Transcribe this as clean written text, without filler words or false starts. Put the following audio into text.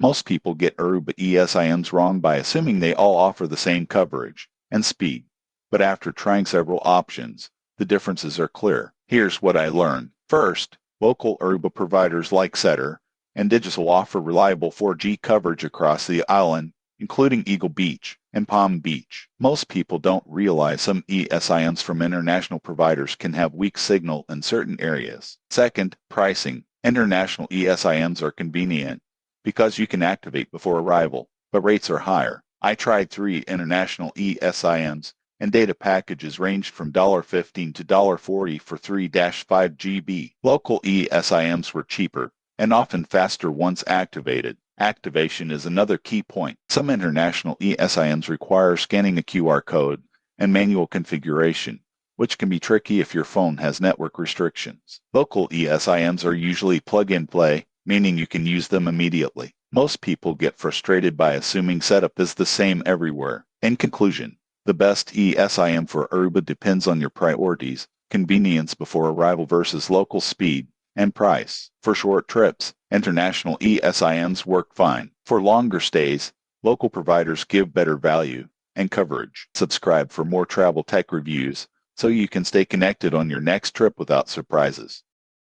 Most people get Aruba ESIMs wrong by assuming they all offer the same coverage and speed. But after trying several options, the differences are clear. Here's what I learned. First, local Aruba providers like Setter and Digicel offer reliable 4G coverage across the island, including Eagle Beach and Palm Beach. Most people don't realize some ESIMs from international providers can have weak signal in certain areas. Second, pricing. International ESIMs are convenient because you can activate before arrival, but rates are higher. I tried 3 international ESIMs, and data packages ranged from $15 to $40 for 3-5 GB. Local ESIMs were cheaper and often faster once activated. Activation is another key point. Some international ESIMs require scanning a QR code and manual configuration, which can be tricky if your phone has network restrictions. Local ESIMs are usually plug-and-play, meaning you can use them immediately. Most people get frustrated by assuming setup is the same everywhere. In conclusion, the best ESIM for Aruba depends on your priorities, convenience before arrival versus local speed, and price. For short trips, international ESIMs work fine. For longer stays, local providers give better value and coverage. Subscribe for more travel tech reviews so you can stay connected on your next trip without surprises.